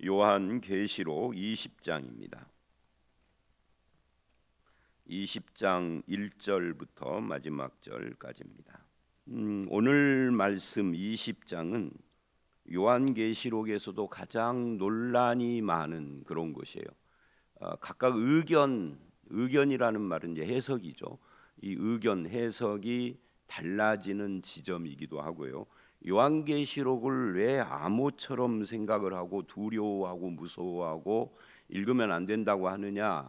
요한계시록 20장입니다. 20장 1절부터 마지막 절까지입니다. 오늘 말씀 20장은 요한계시록에서도 가장 논란이 많은 그런 것이에요. 각각 의견이라는 말은 이제 해석이죠. 이 의견 해석이 달라지는 지점이기도 하고요. 요한계시록을 왜 암호처럼 생각을 하고 두려워하고 무서워하고 읽으면 안 된다고 하느냐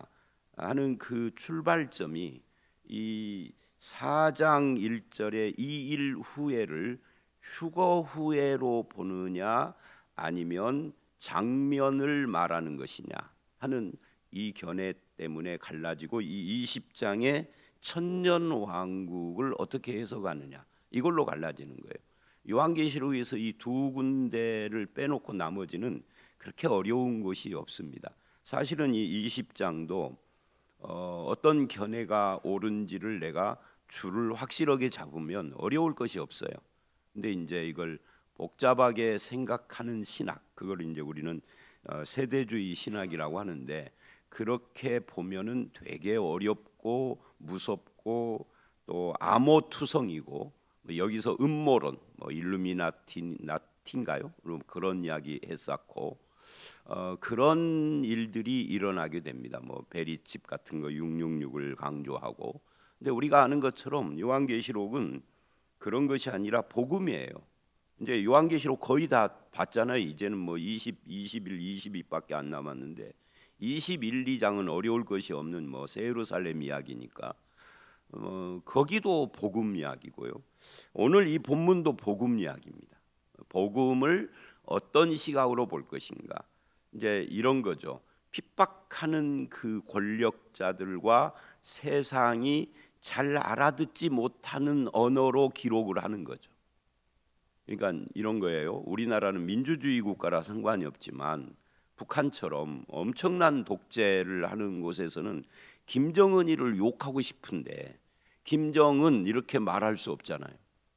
하는 그 출발점이 이 4장 1절의 이 일 후회를 휴거 후회로 보느냐 아니면 장면을 말하는 것이냐 하는 이 견해 때문에 갈라지고 이 20장의 천년 왕국을 어떻게 해석하느냐 이걸로 갈라지는 거예요. 요한계시록에서 이 두 군데를 빼놓고 나머지는 그렇게 어려운 것이 없습니다. 사실은 이 20장도 어떤 견해가 옳은지를 내가 줄을 확실하게 잡으면 어려울 것이 없어요. 근데 이제 이걸 복잡하게 생각하는 신학, 그걸 이제 우리는 세대주의 신학이라고 하는데, 그렇게 보면은 되게 어렵고 무섭고 또 암호투성이고, 여기서 음모론, 일루미나티인가요? 그런 이야기 했었고, 그런 일들이 일어나게 됩니다. 베리집 같은 거 666을 강조하고. 근데 우리가 아는 것처럼 요한계시록은 그런 것이 아니라 복음이에요. 이제 요한계시록 거의 다 봤잖아요. 이제는 20, 21, 22밖에 안 남았는데 21, 2장은 어려울 것이 없는 새 예루살렘 이야기니까 거기도 복음 이야기고요. 오늘 이 본문도 복음 이야기입니다. 복음을 어떤 시각으로 볼 것인가? 이제 이런 거죠. 핍박하는 그 권력자들과 세상이 잘 알아듣지 못하는 언어로 기록을 하는 거죠. 그러니까 이런 거예요. 우리나라는 민주주의 국가라 상관이 없지만 북한처럼 엄청난 독재를 하는 곳에서는 김정은이를 욕하고 싶은데 김정은 이렇게 말할 수 없잖아요.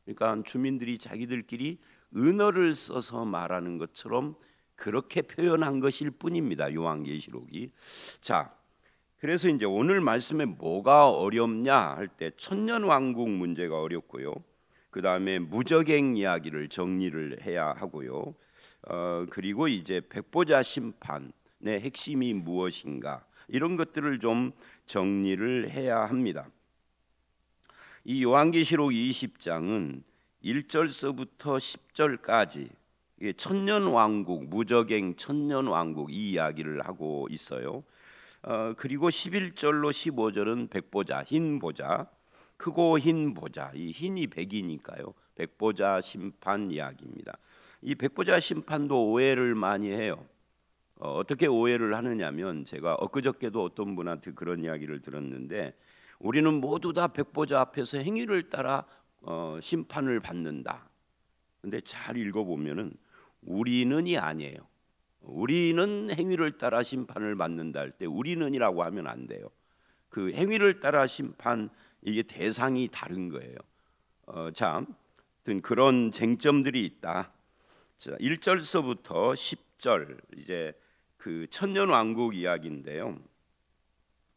그러니까 주민들이 자기들끼리 은어를 써서 말하는 것처럼 그렇게 표현한 것일 뿐입니다. 요한계시록이. 자, 그래서 이제 오늘 말씀에 뭐가 어렵냐 할 때 천년왕국 문제가 어렵고요. 그 다음에 무저갱 이야기를 정리를 해야 하고요. 그리고 이제 백보자 심판의 핵심이 무엇인가 이런 것들을 좀 정리를 해야 합니다. 이 요한계시록 20장은 1절서부터 10절까지 천년왕국, 무저갱 천년왕국 이 이야기를 하고 있어요. 그리고 11절로 15절은 백보자, 흰 보자, 크고 흰 보자, 이 흰이 백이니까요. 백보자 심판 이야기입니다. 이 백보자 심판도 오해를 많이 해요. 어떻게 오해를 하느냐면 제가 엊그저께도 어떤 분한테 그런 이야기를 들었는데 우리는 모두 다 백보자 앞에서 행위를 따라 심판을 받는다. 근데 잘 읽어보면은 우리는이 아니에요. 우리는 행위를 따라 심판을 받는다 할 때 우리는이라고 하면 안 돼요. 그 행위를 따라 심판 이게 대상이 다른 거예요. 자, 그런 쟁점들이 있다. 자, 1절서부터 10절 이제 그 천년왕국 이야기인데요.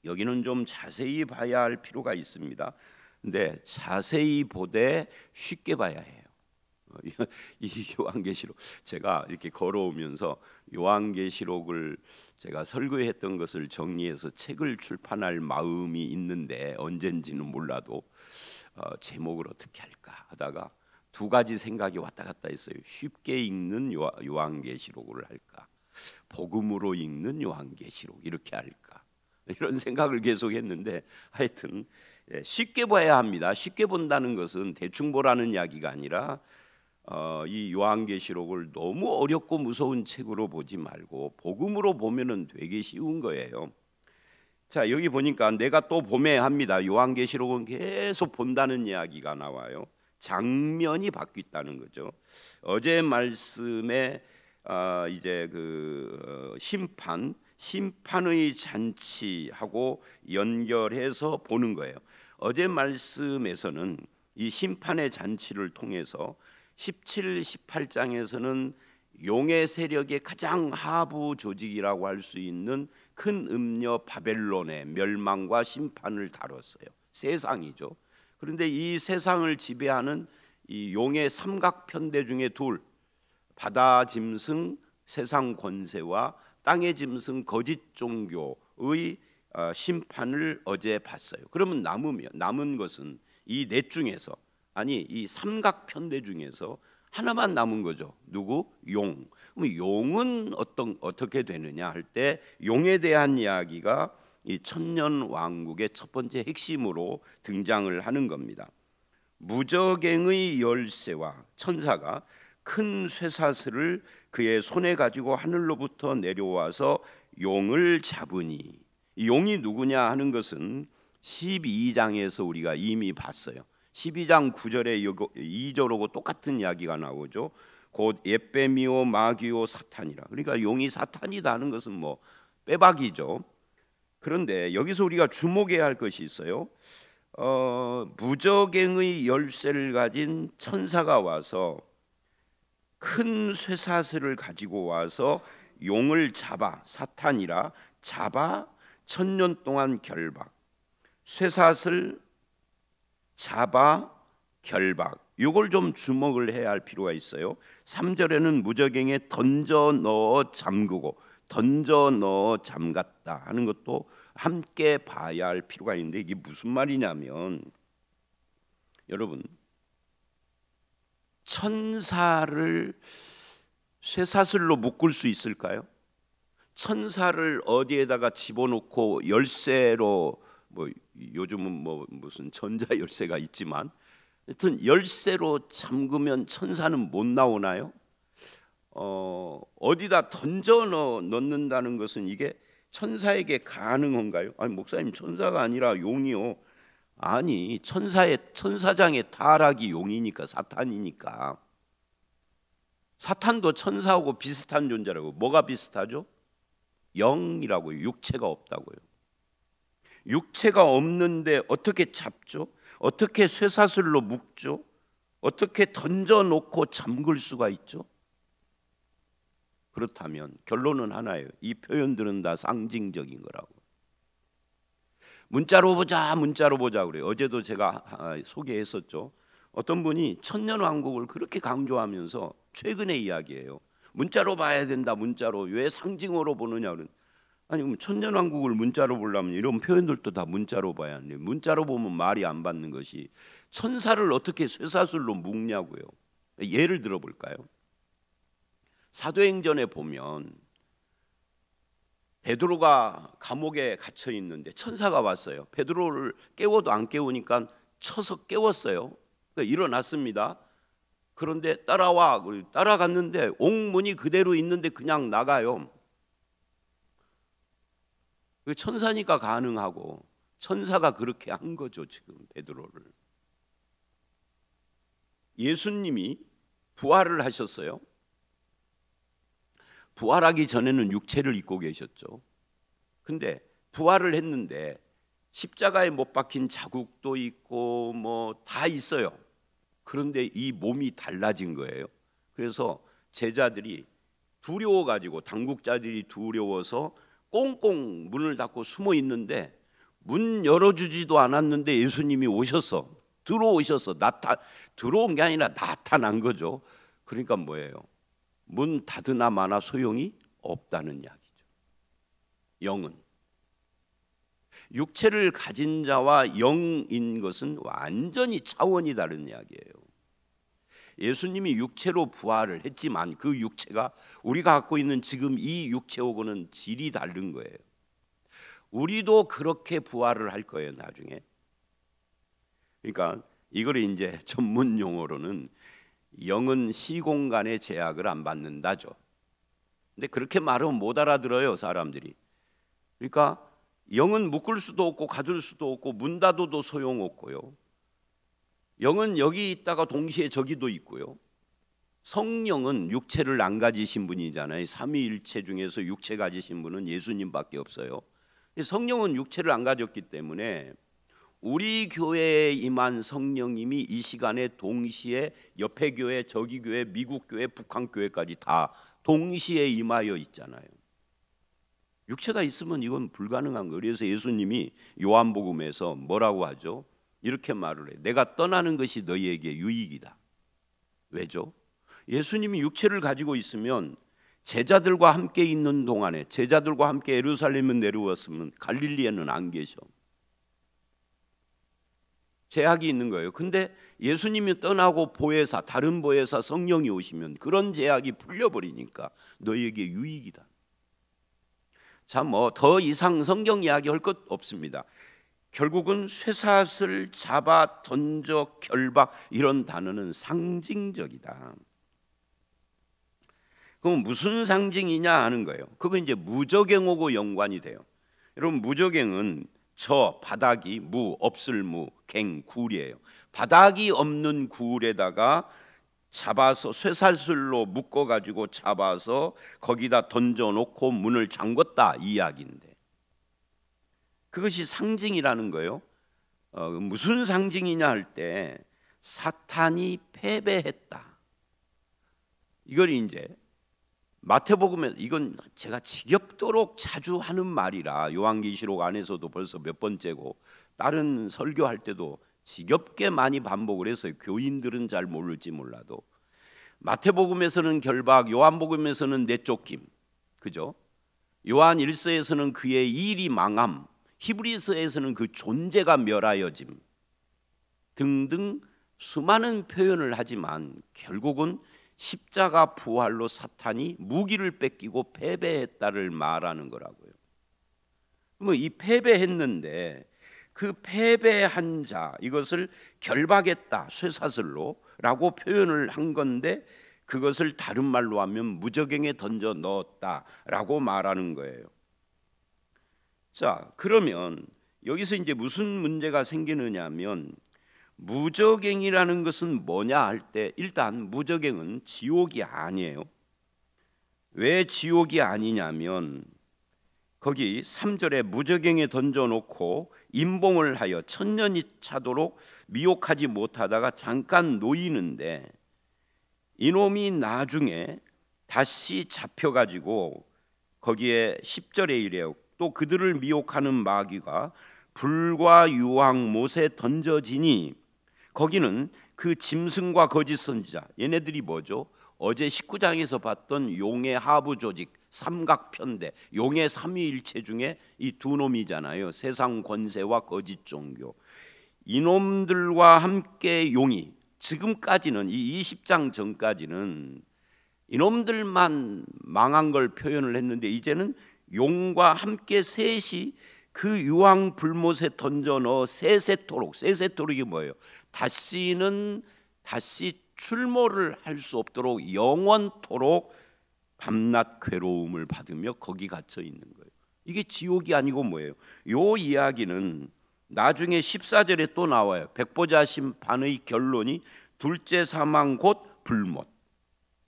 여기는 좀 자세히 봐야 할 필요가 있습니다. 근데 자세히 보되 쉽게 봐야 해요. 이 요한계시록 제가 이렇게 걸어오면서 요한계시록을 제가 설교했던 것을 정리해서 책을 출판할 마음이 있는데 언젠지는 몰라도 제목을 어떻게 할까 하다가 두 가지 생각이 왔다 갔다 했어요. 쉽게 읽는 요한계시록을 할까, 복음으로 읽는 요한계시록 이렇게 할까, 이런 생각을 계속 했는데 하여튼 쉽게 봐야 합니다. 쉽게 본다는 것은 대충 보라는 이야기가 아니라 이 요한계시록을 너무 어렵고 무서운 책으로 보지 말고 복음으로 보면은 되게 쉬운 거예요. 자, 여기 보니까 내가 또 보매 합니다. 요한계시록은 계속 본다는 이야기가 나와요. 장면이 바뀌었다는 거죠. 어제 말씀에 이제 그 심판의 잔치하고 연결해서 보는 거예요. 어제 말씀에서는 이 심판의 잔치를 통해서 17, 18장에서는 용의 세력의 가장 하부 조직이라고 할 수 있는 큰 음녀 바벨론의 멸망과 심판을 다뤘어요. 세상이죠. 그런데 이 세상을 지배하는 이 용의 삼각편대 중에 둘, 바다 짐승 세상 권세와 땅의 짐승 거짓 종교의 심판을 어제 봤어요. 그러면 남은 것은 이 넷 중에서, 아니 이 삼각편대 중에서 하나만 남은 거죠. 누구? 용. 그럼 용은 어떻게 되느냐 할 때 용에 대한 이야기가 이 천년 왕국의 첫 번째 핵심으로 등장을 하는 겁니다. 무저갱의 열쇠와 천사가 큰 쇠사슬을 그의 손에 가지고 하늘로부터 내려와서 용을 잡으니, 용이 누구냐 하는 것은 12장에서 우리가 이미 봤어요. 12장 9절에 2절하고 똑같은 이야기가 나오죠. 곧 예배미오 마귀오 사탄이라. 그러니까 용이 사탄이다 하는 것은 뭐 빼박이죠. 그런데 여기서 우리가 주목해야 할 것이 있어요. 무저갱의 열쇠를 가진 천사가 와서 큰 쇠사슬을 가지고 와서 용을 잡아, 사탄이라 잡아 천년 동안 결박. 쇠사슬 잡아 결박. 이걸 좀 주목을 해야 할 필요가 있어요. 3절에는 무저갱에 던져 넣어 잠그고 던져 넣어 잠갔다 하는 것도 함께 봐야 할 필요가 있는데, 이게 무슨 말이냐면, 여러분, 천사를 쇠사슬로 묶을 수 있을까요? 천사를 어디에다가 집어넣고 열쇠로, 뭐 요즘은 뭐 무슨 전자 열쇠가 있지만 하여튼 열쇠로 잠그면 천사는 못 나오나요? 어디다 던져 넣는다는 것은 이게 천사에게 가능한가요? 아니 목사님, 천사가 아니라 용이요. 아니, 천사장의 타락이 용이니까, 사탄이니까. 사탄도 천사하고 비슷한 존재라고. 뭐가 비슷하죠? 영이라고요. 육체가 없다고요. 육체가 없는데 어떻게 잡죠? 어떻게 쇠사슬로 묶죠? 어떻게 던져놓고 잠글 수가 있죠? 그렇다면 결론은 하나예요. 이 표현들은 다 상징적인 거라고. 문자로 보자 그래요. 어제도 제가 소개했었죠. 어떤 분이 천년왕국을 그렇게 강조하면서 최근의 이야기예요. 문자로 봐야 된다. 문자로. 왜 상징으로 보느냐. 아니 그럼 천년왕국을 문자로 보려면 이런 표현들도 다 문자로 봐야 하는데, 문자로 보면 말이 안 받는 것이 천사를 어떻게 쇠사슬로 묶냐고요. 예를 들어볼까요? 사도행전에 보면 베드로가 감옥에 갇혀 있는데 천사가 왔어요. 베드로를 깨워도 안 깨우니까 쳐서 깨웠어요. 그러니까 일어났습니다. 그런데 따라갔는데 옥문이 그대로 있는데 그냥 나가요. 천사니까 가능하고, 천사가 그렇게 한 거죠. 지금 베드로를. 예수님이 부활을 하셨어요. 부활하기 전에는 육체를 입고 계셨죠. 근데 부활을 했는데 십자가에 못 박힌 자국도 있고 뭐 다 있어요. 그런데 이 몸이 달라진 거예요. 그래서 제자들이 두려워가지고, 당국자들이 두려워서 꽁꽁 문을 닫고 숨어 있는데, 문 열어주지도 않았는데 예수님이 들어오셔서 들어온 게 아니라 나타난 거죠. 그러니까 뭐예요? 문 닫으나 마나 소용이 없다는 이야기죠. 영은, 육체를 가진 자와 영인 것은 완전히 차원이 다른 이야기예요. 예수님이 육체로 부활을 했지만 그 육체가 우리가 갖고 있는 지금 이 육체하고는 질이 다른 거예요. 우리도 그렇게 부활을 할 거예요, 나중에. 그러니까 이걸 이제 전문 용어로는 영은 시공간의 제약을 안 받는다죠. 근데 그렇게 말하면 못 알아들어요, 사람들이. 그러니까 영은 묶을 수도 없고 가둘 수도 없고 문 닫아도 소용없고요. 영은 여기 있다가 동시에 저기도 있고요. 성령은 육체를 안 가지신 분이잖아요. 삼위일체 중에서 육체 가지신 분은 예수님밖에 없어요. 성령은 육체를 안 가졌기 때문에 우리 교회에 임한 성령님이 이 시간에 동시에 옆에 교회, 저기 교회, 미국 교회, 북한 교회까지 다 동시에 임하여 있잖아요. 육체가 있으면 이건 불가능한 거예요. 그래서 예수님이 요한복음에서 뭐라고 하죠? 이렇게 말을 해요. 내가 떠나는 것이 너희에게 유익이다. 왜죠? 예수님이 육체를 가지고 있으면 제자들과 함께 있는 동안에, 제자들과 함께 예루살렘에 내려왔으면 갈릴리에는 안 계셔. 제약이 있는 거예요. 근데 예수님이 떠나고 보혜사, 다른 보혜사 성령이 오시면 그런 제약이 풀려버리니까 너희에게 유익이다. 참 뭐 더 이상 성경 이야기 할 것 없습니다. 결국은 쇠사슬, 잡아, 던져, 결박 이런 단어는 상징적이다. 그럼 무슨 상징이냐 하는 거예요. 그건 이제 무저갱하고 연관이 돼요. 여러분, 무저갱은 저, 바닥이, 무, 없을 무, 갱, 굴이에요. 바닥이 없는 굴에다가 잡아서 쇠사슬로 묶어가지고 잡아서 거기다 던져놓고 문을 잠궜다 이 이야기인데, 그것이 상징이라는 거예요. 무슨 상징이냐 할 때 사탄이 패배했다. 이걸 이제 마태복음에, 이건 제가 지겹도록 자주 하는 말이라 요한계시록 안에서도 벌써 몇 번째고 다른 설교할 때도 지겹게 많이 반복을 했어요. 교인들은 잘 모를지 몰라도 마태복음에서는 결박, 요한복음에서는 내쫓김, 그죠? 요한 1서에서는 그의 일이 망함, 히브리서에서는 그 존재가 멸하여짐 등등 수많은 표현을 하지만 결국은 십자가 부활로 사탄이 무기를 뺏기고 패배했다를 말하는 거라고요. 그러면 이 패배했는데 그 패배한 자, 이것을 결박했다, 쇠사슬로 라고 표현을 한 건데, 그것을 다른 말로 하면 무저갱에 던져 넣었다라고 말하는 거예요. 자, 그러면 여기서 이제 무슨 문제가 생기느냐면, 무저갱이라는 것은 뭐냐 할 때, 일단 무저갱은 지옥이 아니에요. 왜 지옥이 아니냐면, 거기 3절에 무저갱에 던져놓고 임봉을 하여 천년이 차도록 미혹하지 못하다가 잠깐 놓이는데, 이놈이 나중에 다시 잡혀가지고 거기에 10절에 이래요. 또 그들을 미혹하는 마귀가 불과 유황 못에 던져지니, 거기는 그 짐승과 거짓 선지자, 얘네들이 뭐죠? 어제 19장에서 봤던 용의 하부 조직, 삼각편대, 용의 삼위일체 중에 이 두 놈이잖아요. 세상 권세와 거짓 종교. 이놈들과 함께 용이, 지금까지는 이 20장 전까지는 이놈들만 망한 걸 표현을 했는데, 이제는 용과 함께 셋이 그 유황 불못에 던져 넣어 세세토록, 세세토록이 뭐예요? 다시는 출몰을 할 수 없도록 영원토록 밤낮 괴로움을 받으며 거기 갇혀 있는 거예요. 이게 지옥이 아니고 뭐예요? 요 이야기는 나중에 14절에 또 나와요. 백보자 심판의 결론이 둘째 사망 곧 불못.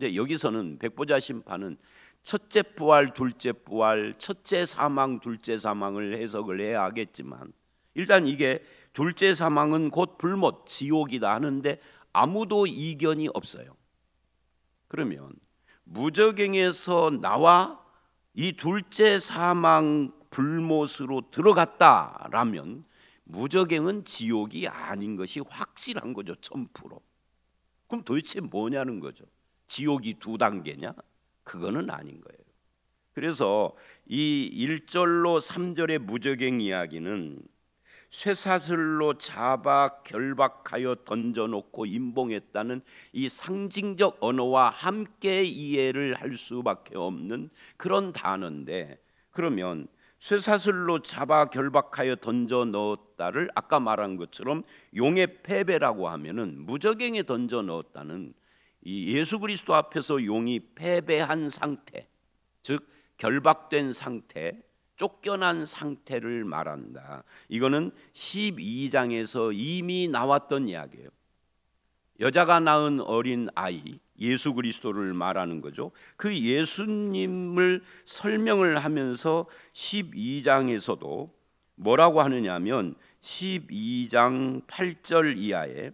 여기서는 백보자 심판은 첫째 부활, 둘째 부활, 첫째 사망, 둘째 사망을 해석을 해야 하겠지만, 일단 이게 둘째 사망은 곧 불못, 지옥이다 하는데 아무도 이견이 없어요. 그러면 무저갱에서 나와 이 둘째 사망 불못으로 들어갔다라면 무저갱은 지옥이 아닌 것이 확실한 거죠. 1000%. 그럼 도대체 뭐냐는 거죠. 지옥이 두 단계냐? 그거는 아닌 거예요. 그래서 이 1절로 3절의 무저갱 이야기는 쇠사슬로 잡아 결박하여 던져놓고 임봉했다는 이 상징적 언어와 함께 이해를 할 수밖에 없는 그런 단어인데, 그러면 쇠사슬로 잡아 결박하여 던져 넣었다를 아까 말한 것처럼 용의 패배라고 하면은, 무저갱에 던져 넣었다는 이 예수 그리스도 앞에서 용이 패배한 상태, 즉 결박된 상태, 쫓겨난 상태를 말한다. 이거는 12장에서 이미 나왔던 이야기예요. 여자가 낳은 어린 아이 예수 그리스도를 말하는 거죠. 그 예수님을 설명을 하면서 12장에서도 뭐라고 하느냐면 12장 8절 이하에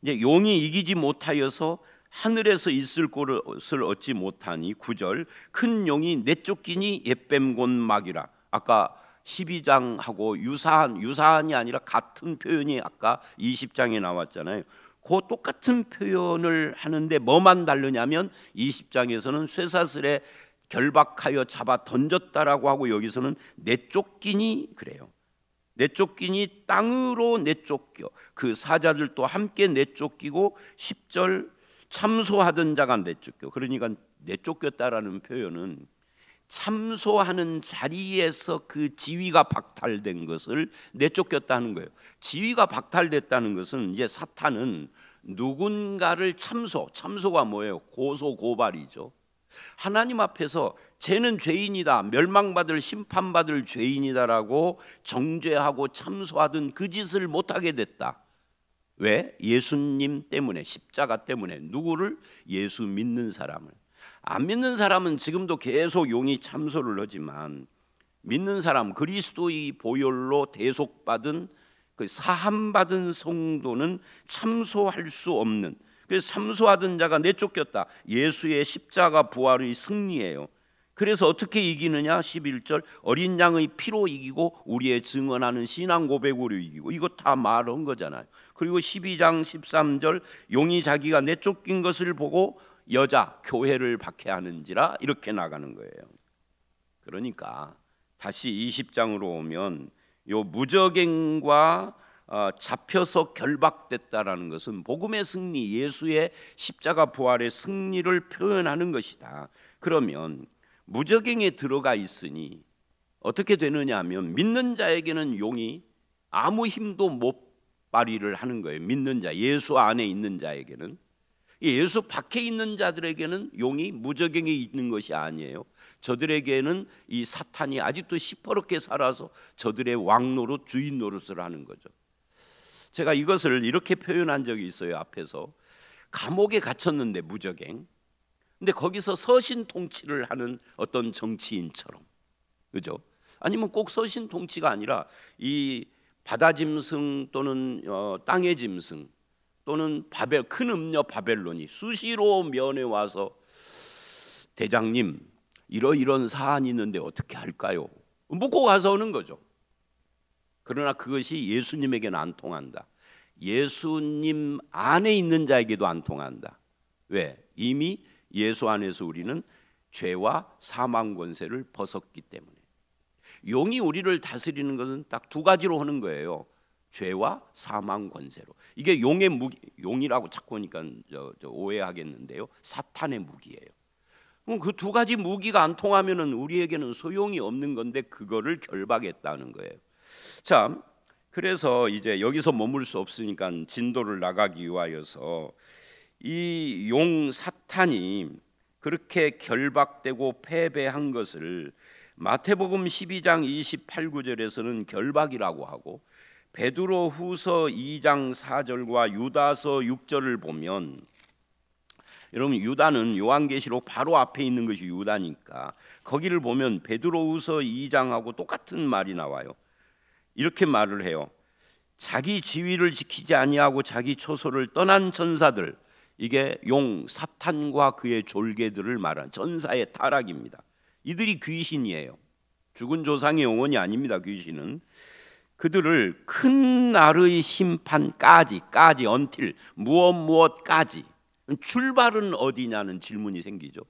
이제 용이 이기지 못하여서 하늘에서 있을 곳을 얻지 못하니 9절 큰 용이 내쫓기니 옛뱀곤 막이라. 아까 12장하고 유사한이 아니라 같은 표현이 아까 20장에 나왔잖아요. 그 똑같은 표현을 하는데 뭐만 다르냐면 20장에서는 쇠사슬에 결박하여 잡아 던졌다라고 하고 여기서는 내쫓기니 그래요. 내쫓기니 땅으로 내쫓겨 그 사자들도 함께 내쫓기고 10절 참소하던 자가 내쫓겨. 그러니까 내쫓겼다라는 표현은 참소하는 자리에서 그 지위가 박탈된 것을 내쫓겼다는 거예요. 지위가 박탈됐다는 것은 이제 사탄은 누군가를 참소가 뭐예요? 고소 고발이죠. 하나님 앞에서 쟤는 죄인이다, 멸망받을 심판받을 죄인이다라고 정죄하고 참소하던 그 짓을 못하게 됐다. 왜? 예수님 때문에, 십자가 때문에. 누구를? 예수 믿는 사람을. 안 믿는 사람은 지금도 계속 용이 참소를 하지만 믿는 사람, 그리스도의 보혈로 대속받은 그 사함받은 성도는 참소할 수 없는, 그래서 참소하던 자가 내쫓겼다. 예수의 십자가 부활의 승리예요. 그래서 어떻게 이기느냐? 11절 어린 양의 피로 이기고 우리의 증언하는 신앙 고백으로 이기고. 이거 다 말한 거잖아요. 그리고 12장 13절 용이 자기가 내쫓긴 것을 보고 여자 교회를 박해하는지라 이렇게 나가는 거예요. 그러니까 다시 20장으로 오면 요 무저갱과 잡혀서 결박됐다라는 것은 복음의 승리, 예수의 십자가 부활의 승리를 표현하는 것이다. 그러면 무저갱에 들어가 있으니 어떻게 되느냐 하면 믿는 자에게는 용이 아무 힘도 못 발휘를 하는 거예요. 믿는 자, 예수 안에 있는 자에게는. 예수 밖에 있는 자들에게는 용이 무저갱에 있는 것이 아니에요. 저들에게는 이 사탄이 아직도 시퍼렇게 살아서 저들의 왕노릇, 주인 노릇을 하는 거죠. 제가 이것을 이렇게 표현한 적이 있어요. 앞에서 감옥에 갇혔는데 무저갱. 근데 거기서 서신 통치를 하는 어떤 정치인처럼, 그죠? 아니면 꼭 서신 통치가 아니라 이 바다 짐승 또는 땅의 짐승 또는 큰 음녀 바벨론이 수시로 면회 와서 대장님 이런 사안이 있는데 어떻게 할까요? 묻고 가서 오는 거죠. 그러나 그것이 예수님에게는 안 통한다. 예수님 안에 있는 자에게도 안 통한다. 왜? 이미 예수 안에서 우리는 죄와 사망 권세를 벗었기 때문에. 용이 우리를 다스리는 것은 딱 두 가지로 하는 거예요. 죄와 사망 권세로. 이게 용의 무기, 용이라고 자꾸 하니까 오해하겠는데요. 사탄의 무기예요. 그럼 그 두 가지 무기가 안 통하면은 우리에게는 소용이 없는 건데 그거를 결박했다는 거예요. 자, 그래서 이제 여기서 머물 수 없으니까 진도를 나가기 위하여서 이 용 사탄이 그렇게 결박되고 패배한 것을 마태복음 12장 28, 9절에서는 결박이라고 하고 베드로 후서 2장 4절과 유다서 6절을 보면, 여러분 유다는 요한계시록 바로 앞에 있는 것이 유다니까 거기를 보면 베드로 후서 2장하고 똑같은 말이 나와요. 이렇게 말을 해요. 자기 지위를 지키지 아니하고 자기 처소를 떠난 천사들, 이게 용 사탄과 그의 졸개들을 말한 전사의 타락입니다. 이들이 귀신이에요. 죽은 조상의 영혼이 아닙니다. 귀신은 그들을 큰 날의 심판까지 until 무엇까지, 출발은 어디냐는 질문이 생기죠.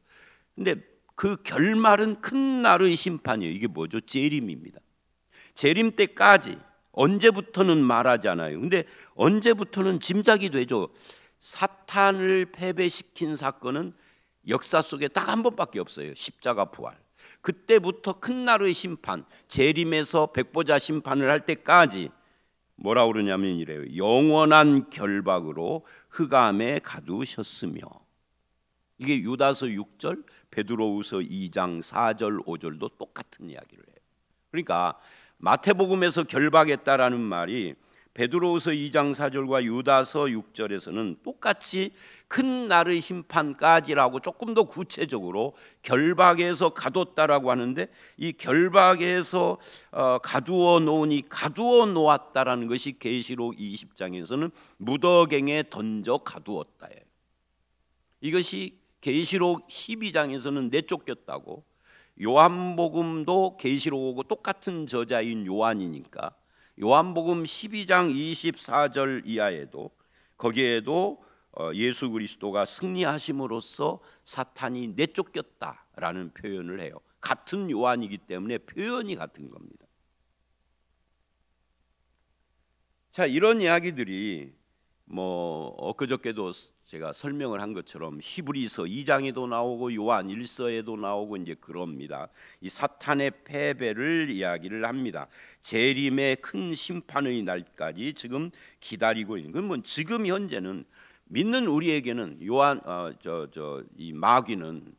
근데 그 결말은 큰 날의 심판이에요. 이게 뭐죠? 재림입니다. 재림 때까지. 언제부터는 말하지 않아요. 근데 언제부터는 짐작이 되죠. 사탄을 패배시킨 사건은 역사 속에 딱 한 번밖에 없어요. 십자가 부활. 그때부터 큰 날의 심판, 재림에서 백보자 심판을 할 때까지 뭐라 그러냐면 이래요. 영원한 결박으로 흑암에 가두셨으며. 이게 유다서 6절, 베드로후서 2장 4절 5절도 똑같은 이야기를 해요. 그러니까 마태복음에서 결박했다라는 말이 베드로후서 2장 4절과 유다서 6절에서는 똑같이 큰 날의 심판까지라고 조금 더 구체적으로 결박에서 가뒀다라고 하는데, 이 결박에서 가두어 놓으니 가두어 놓았다라는 것이 계시록 20장에서는 무더갱에 던져 가두었다예요. 이것이 계시록 12장에서는 내쫓겼다고, 요한복음도 계시록하고 똑같은 저자인 요한이니까 요한복음 12장 24절 이하에도 거기에도 예수 그리스도가 승리하심으로써 사탄이 내쫓겼다라는 표현을 해요. 같은 요한이기 때문에 표현이 같은 겁니다. 자, 이런 이야기들이 엊그저께도 제가 설명을 한 것처럼 히브리서 2장에도 나오고 요한 1서에도 나오고 이제 그럽니다. 이 사탄의 패배를 이야기를 합니다. 재림의 큰 심판의 날까지 지금 기다리고 있는. 그러면 지금 현재는 믿는 우리에게는 이 마귀는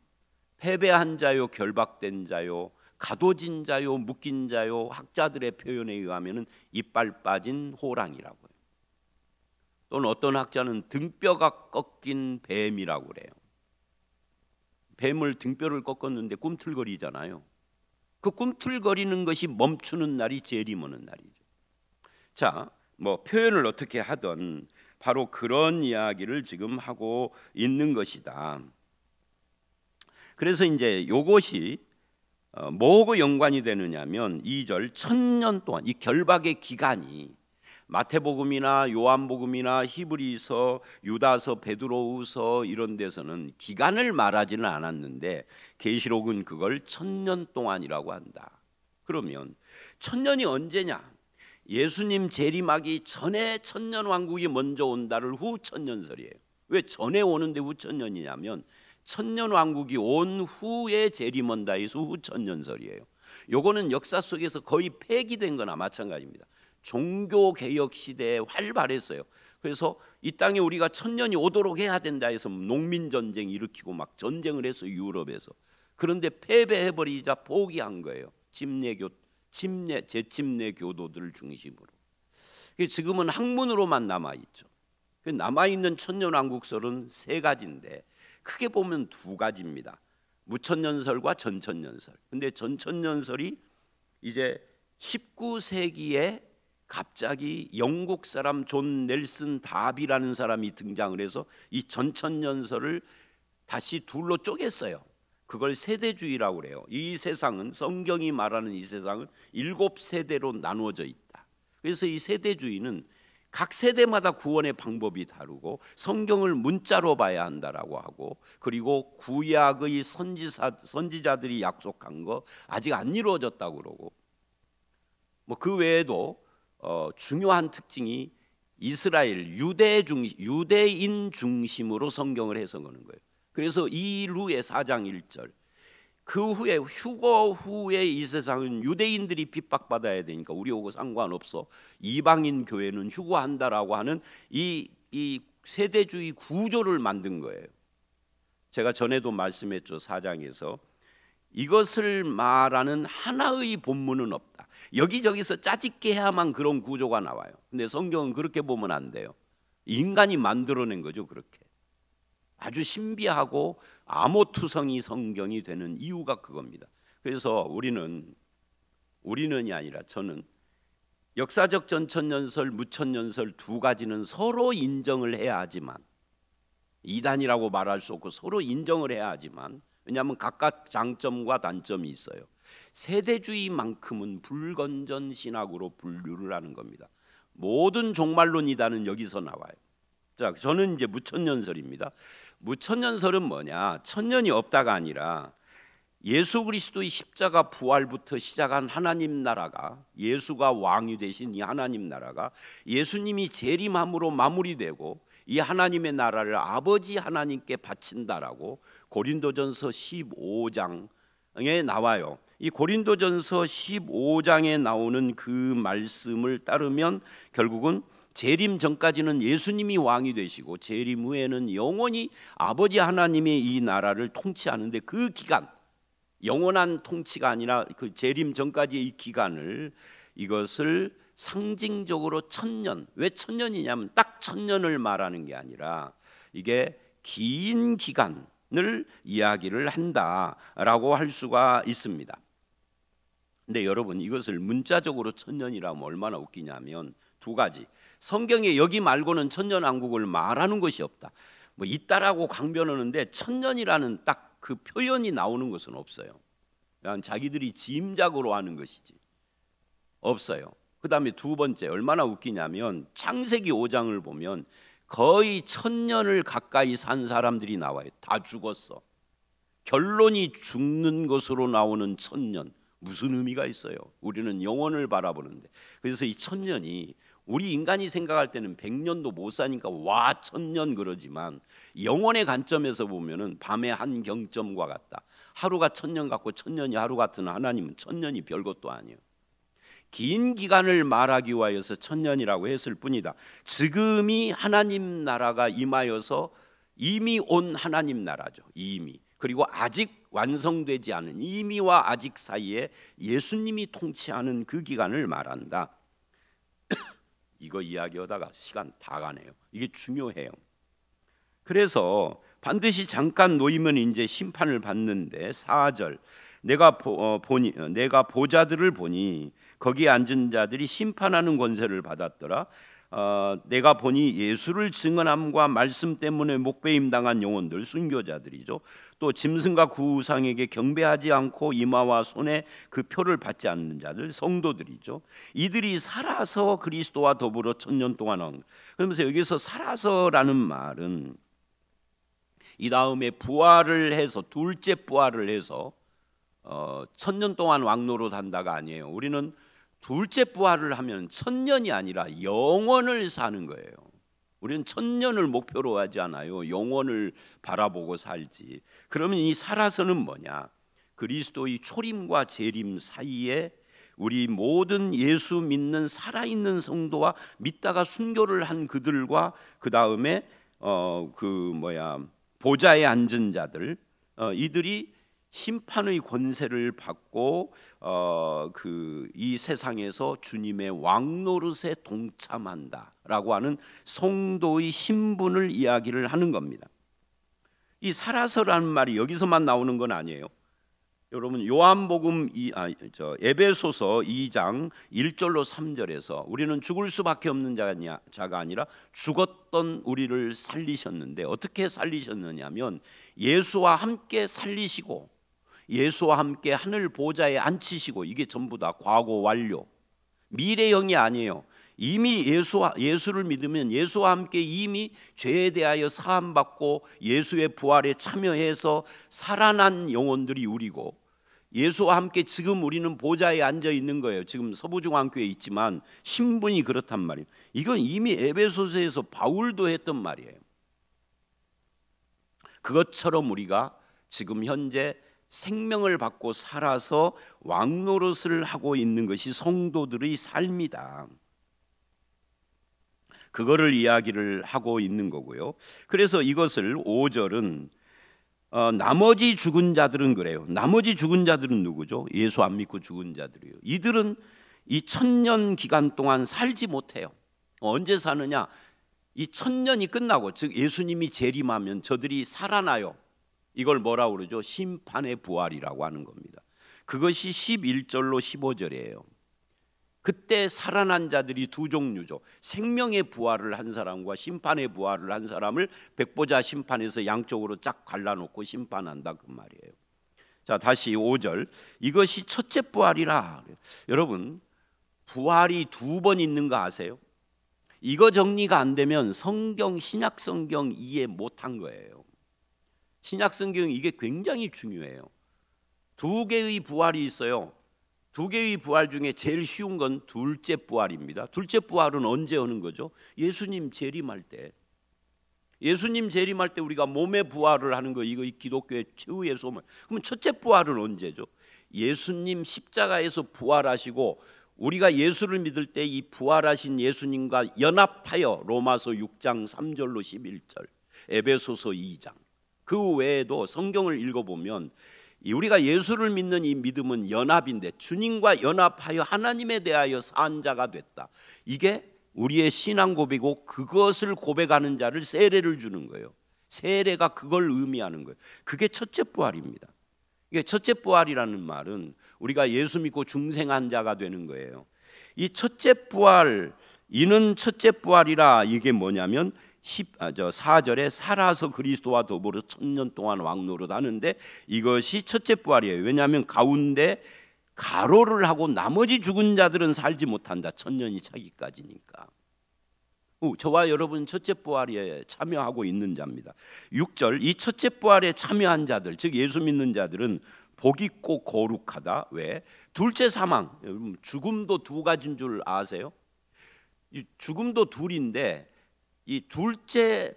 패배한 자요, 결박된 자요, 가둬진 자요, 묶인 자요, 학자들의 표현에 의하면은 이빨 빠진 호랑이라고요. 또는 어떤 학자는 등뼈가 꺾인 뱀이라고 그래요. 뱀을 등뼈를 꺾었는데 꿈틀거리잖아요. 그 꿈틀거리는 것이 멈추는 날이 재림 오는 날이죠. 자, 표현을 어떻게 하든 바로 그런 이야기를 지금 하고 있는 것이다. 그래서 이제 이것이 뭐하고 연관이 되느냐면 2절 1000년 동안 이 결박의 기간이 마태복음이나 요한복음이나 히브리서, 유다서, 베드로후서 이런 데서는 기간을 말하지는 않았는데 계시록은 그걸 1000년 동안이라고 한다. 그러면 1000년이 언제냐? 예수님 재림하기 전에 천년왕국이 먼저 온다를 후 천년설이에요. 왜 전에 오는데 후 천년이냐면 천년왕국이 온 후에 재림한다 해서 후 천년설이에요. 요거는 역사 속에서 거의 폐기된 거나 마찬가지입니다. 종교개혁 시대에 활발했어요. 그래서 이 땅에 우리가 천년이 오도록 해야 된다 해서 농민전쟁 일으키고 막 전쟁을 했어요, 유럽에서. 그런데 패배해버리자 포기한 거예요. 재침례 교도들 중심으로. 지금은 학문으로만 남아있죠. 남아있는 천년왕국설은 세 가지인데 크게 보면 두 가지입니다. 무천년설과 전천년설. 근데 전천년설이 이제 19세기에 갑자기 영국 사람 존 넬슨 다비라는 사람이 등장을 해서 이 전천년설을 다시 둘로 쪼갰어요. 그걸 세대주의라고 그래요. 이 세상은, 성경이 말하는 이 세상은 7세대로 나누어져 있다. 그래서 이 세대주의는 각 세대마다 구원의 방법이 다르고 성경을 문자로 봐야 한다라고 하고, 그리고 구약의 선지자들이 약속한 거 아직 안 이루어졌다고 그러고, 그 외에도 중요한 특징이 이스라엘 유대인 중심으로 성경을 해석하는 거예요. 그래서 이루의 4장 1절 그 후에 휴거 후에 이 세상은 유대인들이 핍박받아야 되니까 우리하고 상관없어, 이방인 교회는 휴거한다라고 하는 이 세대주의 구조를 만든 거예요. 제가 전에도 말씀했죠. 4장에서 이것을 말하는 하나의 본문은 없다. 여기저기서 짜집게 해야만 그런 구조가 나와요. 근데 성경은 그렇게 보면 안 돼요. 인간이 만들어낸 거죠. 그렇게 아주 신비하고 암호투성이 성경이 되는 이유가 그겁니다. 그래서 우리는이 아니라 저는 역사적 전천년설, 무천년설 두 가지는 서로 인정을 해야 하지만, 이단이라고 말할 수 없고 서로 인정을 해야 하지만, 왜냐하면 각각 장점과 단점이 있어요. 세대주의만큼은 불건전 신학으로 분류를 하는 겁니다. 모든 종말론 이단은 여기서 나와요. 자, 저는 이제 무천년설입니다. 무천년설은 뭐냐? 천년이 없다가 아니라 예수 그리스도의 십자가 부활부터 시작한 하나님 나라가, 예수가 왕이 되신 이 하나님 나라가 예수님이 재림함으로 마무리되고 이 하나님의 나라를 아버지 하나님께 바친다라고 고린도전서 15장에 나와요. 이 고린도전서 15장에 나오는 그 말씀을 따르면 결국은 재림 전까지는 예수님이 왕이 되시고 재림 후에는 영원히 아버지 하나님의 이 나라를 통치하는데, 그 기간, 영원한 통치가 아니라 그 재림 전까지의 이 기간을, 이것을 상징적으로 천년, 왜 천년이냐면 딱 천년을 말하는 게 아니라 이게 긴 기간을 이야기를 한다라고 할 수가 있습니다. 근데 여러분, 이것을 문자적으로 천년이라면 얼마나 웃기냐면 두 가지. 성경에 여기 말고는 천년왕국을 말하는 것이 없다. 뭐 있다라고 강변하는데 천년이라는 딱 그 표현이 나오는 것은 없어요. 그냥 자기들이 짐작으로 하는 것이지 없어요. 그 다음에 두 번째, 얼마나 웃기냐면 창세기 5장을 보면 거의 1000년을 가까이 산 사람들이 나와요. 다 죽었어. 결론이 죽는 것으로 나오는 1000년, 무슨 의미가 있어요? 우리는 영원을 바라보는데. 그래서 이 1000년이 우리 인간이 생각할 때는 100년도 못 사니까 와 1000년 그러지만, 영원의 관점에서 보면은 밤의 한 경점과 같다. 하루가 1000년 같고 1000년이 하루 같은 하나님은 1000년이 별것도 아니에요. 긴 기간을 말하기 위하여서 1000년이라고 했을 뿐이다. 지금이 하나님 나라가 임하여서 이미 온 하나님 나라죠. 이미. 그리고 아직 완성되지 않은, 이미와 아직 사이에 예수님이 통치하는 그 기간을 말한다. 이거 이야기하다가 시간 다 가네요. 이게 중요해요. 그래서 반드시 잠깐 놓이면 이제 심판을 받는데, 4절 내가 보자들을 보니 거기에 앉은 자들이 심판하는 권세를 받았더라. 내가 보니 예수를 증언함과 말씀 때문에 목배임 당한 영혼들, 순교자들이죠. 또 짐승과 그 우상에게 경배하지 않고 이마와 손에 그 표를 받지 않는 자들, 성도들이죠. 이들이 살아서 그리스도와 더불어 1000년 동안 온. 그러면서 여기서 살아서라는 말은 이 다음에 부활을 해서, 둘째 부활을 해서 1000년 동안 왕노릇 한다가 아니에요. 우리는 둘째 부활을 하면 1000년이 아니라 영원을 사는 거예요. 우리는 1000년을 목표로 하지 않아요. 영원을 바라보고 살지. 그러면 이 살아서는 뭐냐? 그리스도의 초림과 재림 사이에 우리 모든 예수 믿는 살아있는 성도와 믿다가 순교를 한 그들과 그 다음에 보좌에 앉은 자들, 이들이 심판의 권세를 받고 이 세상에서 주님의 왕노릇에 동참한다라고 하는 성도의 신분을 이야기를 하는 겁니다. 이 살아서라는 말이 여기서만 나오는 건 아니에요. 여러분, 요한복음 에베소서 2장 1절로 3절에서 우리는 죽을 수밖에 없는 자가 아니라 죽었던 우리를 살리셨는데, 어떻게 살리셨느냐면 예수와 함께 살리시고 예수와 함께 하늘 보좌에 앉히시고, 이게 전부 다 과거 완료, 미래형이 아니에요. 이미 예수를 믿으면 예수와 함께 이미 죄에 대하여 사함받고 예수의 부활에 참여해서 살아난 영혼들이 우리고, 예수와 함께 지금 우리는 보좌에 앉아 있는 거예요. 지금 서부중앙교회에 있지만 신분이 그렇단 말이에요. 이건 이미 에베소서에서 바울도 했던 말이에요. 그것처럼 우리가 지금 현재 생명을 받고 살아서 왕노릇을 하고 있는 것이 성도들의 삶이다. 그거를 이야기를 하고 있는 거고요. 그래서 이것을 5절은 나머지 죽은 자들은 그래요. 나머지 죽은 자들은 누구죠? 예수 안 믿고 죽은 자들이에요. 이들은 이 1000년 기간 동안 살지 못해요. 언제 사느냐? 이 1000년이 끝나고, 즉 예수님이 재림하면 저들이 살아나요. 이걸 뭐라고 그러죠? 심판의 부활이라고 하는 겁니다. 그것이 11절로 15절이에요. 그때 살아난 자들이 두 종류죠. 생명의 부활을 한 사람과 심판의 부활을 한 사람을 백보자 심판에서 양쪽으로 쫙 갈라놓고 심판한다, 그 말이에요. 자, 다시 5절. 이것이 첫째 부활이라. 여러분, 부활이 두 번 있는 거 아세요? 이거 정리가 안 되면 신약 성경 이해 못한 거예요. 신약 성경 이게 굉장히 중요해요. 두 개의 부활이 있어요. 두 개의 부활 중에 제일 쉬운 건 둘째 부활입니다. 둘째 부활은 언제 오는 거죠? 예수님 재림할 때. 예수님 재림할 때 우리가 몸의 부활을 하는 거, 이거 기독교의 최후의 소망. 그럼 첫째 부활은 언제죠? 예수님 십자가에서 부활하시고 우리가 예수를 믿을 때 이 부활하신 예수님과 연합하여, 로마서 6장 3절로 11절, 에베소서 2장, 그 외에도 성경을 읽어보면 우리가 예수를 믿는 이 믿음은 연합인데, 주님과 연합하여 하나님에 대하여 산 자가 됐다. 이게 우리의 신앙 고백이고, 그것을 고백하는 자를 세례를 주는 거예요. 세례가 그걸 의미하는 거예요. 그게 첫째 부활입니다. 이게 첫째 부활이라는 말은 우리가 예수 믿고 중생한 자가 되는 거예요. 이 첫째 부활, 이는 첫째 부활이라, 이게 뭐냐면 4절에 살아서 그리스도와 더불어 천년 동안 왕노릇 하는데 이것이 첫째 부활이에요. 왜냐하면 가운데 가로를 하고 나머지 죽은 자들은 살지 못한다. 천년이 차기까지니까. 저와 여러분 첫째 부활에 참여하고 있는 자입니다. 6절, 이 첫째 부활에 참여한 자들, 즉 예수 믿는 자들은 복 있고 거룩하다. 왜? 둘째 사망, 죽음도 두 가지인 줄 아세요? 이 죽음도 둘인데 이 둘째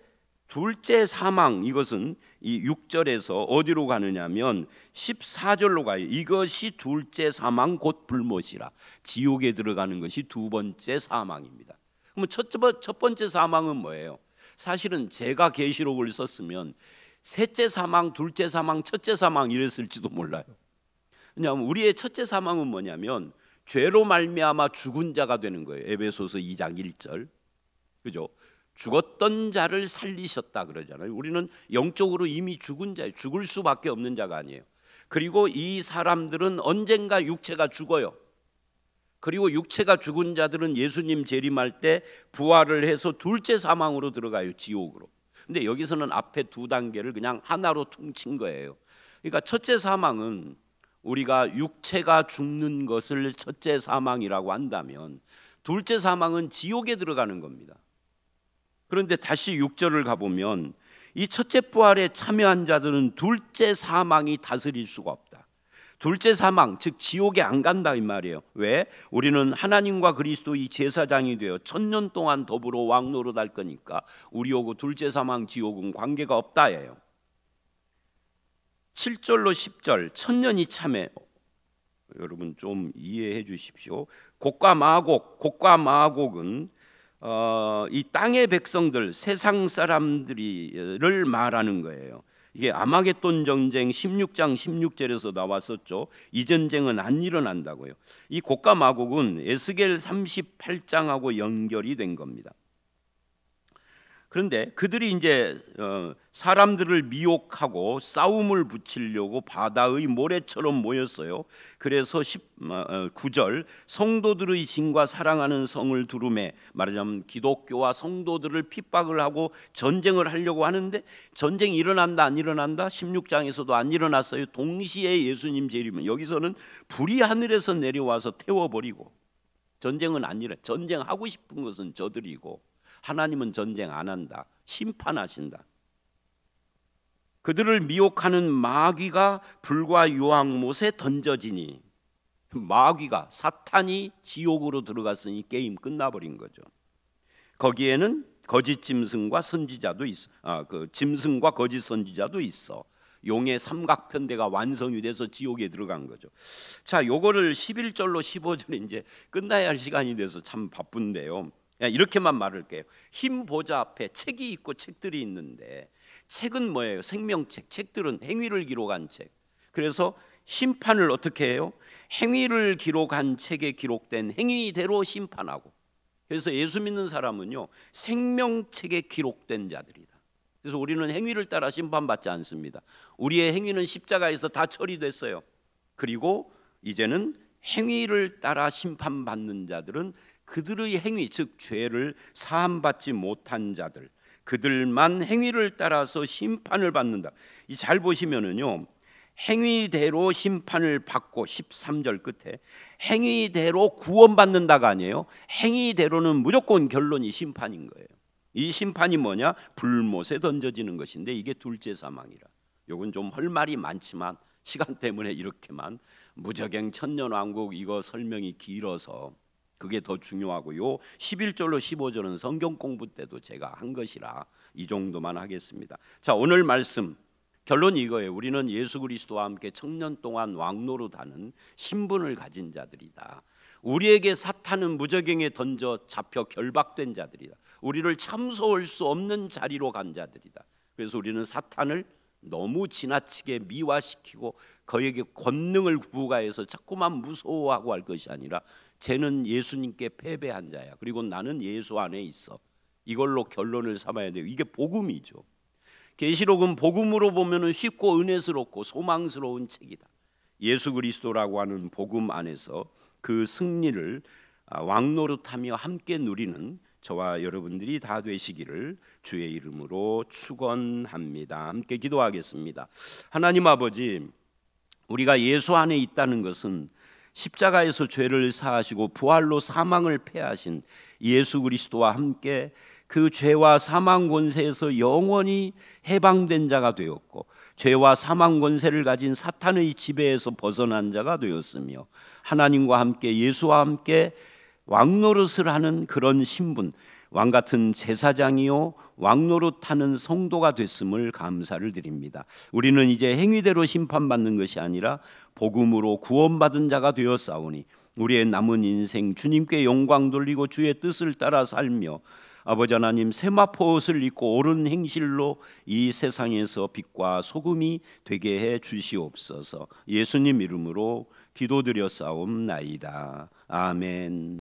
사망, 이것은 이 6절에서 어디로 가느냐면 14절로 가요. 이것이 둘째 사망 곧 불못이라. 지옥에 들어가는 것이 두 번째 사망입니다. 그럼 첫 번째 사망은 뭐예요? 사실은 제가 계시록을 썼으면 셋째 사망, 둘째 사망, 첫째 사망 이랬을지도 몰라요. 왜냐하면 우리의 첫째 사망은 뭐냐면 죄로 말미암아 죽은 자가 되는 거예요. 에베소서 2장 1절. 그죠? 죽었던 자를 살리셨다 그러잖아요. 우리는 영적으로 이미 죽은 자예요. 죽을 수밖에 없는 자가 아니에요. 그리고 이 사람들은 언젠가 육체가 죽어요. 그리고 육체가 죽은 자들은 예수님 재림할 때 부활을 해서 둘째 사망으로 들어가요. 지옥으로. 근데 여기서는 앞에 두 단계를 그냥 하나로 퉁친 거예요. 그러니까 첫째 사망은 우리가 육체가 죽는 것을 첫째 사망이라고 한다면 둘째 사망은 지옥에 들어가는 겁니다. 그런데 다시 6절을 가보면 이 첫째 부활에 참여한 자들은 둘째 사망이 다스릴 수가 없다. 둘째 사망, 즉 지옥에 안 간다 이 말이에요. 왜? 우리는 하나님과 그리스도의 제사장이 되어 천년 동안 더불어 왕노릇 할 거니까 우리하고 둘째 사망, 지옥은 관계가 없다예요. 7절로 10절, 천년이 참에, 여러분 좀 이해해 주십시오. 곡과 마곡은 이 땅의 백성들, 세상 사람들을 말하는 거예요. 이게 아마겟돈 전쟁 16장 16절에서 나왔었죠. 이 전쟁은 안 일어난다고요. 이 곡과 마곡은 에스겔 38장하고 연결이 된 겁니다. 그런데 그들이 이제 사람들을 미혹하고 싸움을 붙이려고 바다의 모래처럼 모였어요. 그래서 9절, 성도들의 진과 사랑하는 성을 두루매, 말하자면 기독교와 성도들을 핍박을 하고 전쟁을 하려고 하는데 전쟁이 일어난다 안 일어난다? 16장에서도 안 일어났어요. 동시에 예수님 재림은, 여기서는 불이 하늘에서 내려와서 태워버리고, 전쟁은 안 일어나. 전쟁하고 싶은 것은 저들이고 하나님은 전쟁 안 한다. 심판하신다. 그들을 미혹하는 마귀가 불과 유황못에 던져지니, 마귀가, 사탄이 지옥으로 들어갔으니 게임 끝나버린 거죠. 거기에는 거짓 짐승과 선지자도 있어. 짐승과 거짓 선지자도 있어. 용의 삼각편대가 완성이 돼서 지옥에 들어간 거죠. 자, 요거를 11절로 15절에 이제 끝나야 할 시간이 돼서 참 바쁜데요. 이렇게만 말할게요. 흰 보좌 앞에 책이 있고 책들이 있는데, 책은 뭐예요? 생명책. 책들은 행위를 기록한 책. 그래서 심판을 어떻게 해요? 행위를 기록한 책에 기록된 행위대로 심판하고. 그래서 예수 믿는 사람은요, 생명책에 기록된 자들이다. 그래서 우리는 행위를 따라 심판받지 않습니다. 우리의 행위는 십자가에서 다 처리됐어요. 그리고 이제는 행위를 따라 심판받는 자들은 그들의 행위, 즉 죄를 사함받지 못한 자들, 그들만 행위를 따라서 심판을 받는다. 이 잘 보시면은요, 행위대로 심판을 받고, 13절 끝에 행위대로 구원받는다가 아니에요. 행위대로는 무조건 결론이 심판인 거예요. 이 심판이 뭐냐? 불못에 던져지는 것인데, 이게 둘째 사망이라. 요건 좀 할 말이 많지만 시간 때문에 이렇게만, 무저갱 천년왕국 이거 설명이 길어서 그게 더 중요하고요. 11절로 15절은 성경 공부 때도 제가 한 것이라 이 정도만 하겠습니다. 자, 오늘 말씀 결론이 이거예요. 우리는 예수 그리스도와 함께 천년 동안 왕노릇하는 신분을 가진 자들이다. 우리에게 사탄은 무저갱에 던져 잡혀 결박된 자들이다. 우리를 참소할 수 없는 자리로 간 자들이다. 그래서 우리는 사탄을 너무 지나치게 미화시키고 그에게 권능을 부과해서 자꾸만 무서워하고 할 것이 아니라, 쟤는 예수님께 패배한 자야. 그리고 나는 예수 안에 있어. 이걸로 결론을 삼아야 돼요. 이게 복음이죠. 계시록은 복음으로 보면은 쉽고 은혜스럽고 소망스러운 책이다. 예수 그리스도라고 하는 복음 안에서 그 승리를 왕노릇하며 함께 누리는 저와 여러분들이 다 되시기를 주의 이름으로 축원합니다. 함께 기도하겠습니다. 하나님 아버지, 우리가 예수 안에 있다는 것은 십자가에서 죄를 사하시고 부활로 사망을 패하신 예수 그리스도와 함께 그 죄와 사망 권세에서 영원히 해방된 자가 되었고, 죄와 사망 권세를 가진 사탄의 지배에서 벗어난 자가 되었으며, 하나님과 함께 예수와 함께 왕노릇을 하는 그런 신분, 왕같은 제사장이요 왕노릇하는 성도가 됐음을 감사를 드립니다. 우리는 이제 행위대로 심판받는 것이 아니라 복음으로 구원받은 자가 되었사오니, 우리의 남은 인생 주님께 영광 돌리고 주의 뜻을 따라 살며 아버지 하나님 세마포 옷을 입고 옳은 행실로 이 세상에서 빛과 소금이 되게 해 주시옵소서. 예수님 이름으로 기도드렸사옵나이다. 아멘.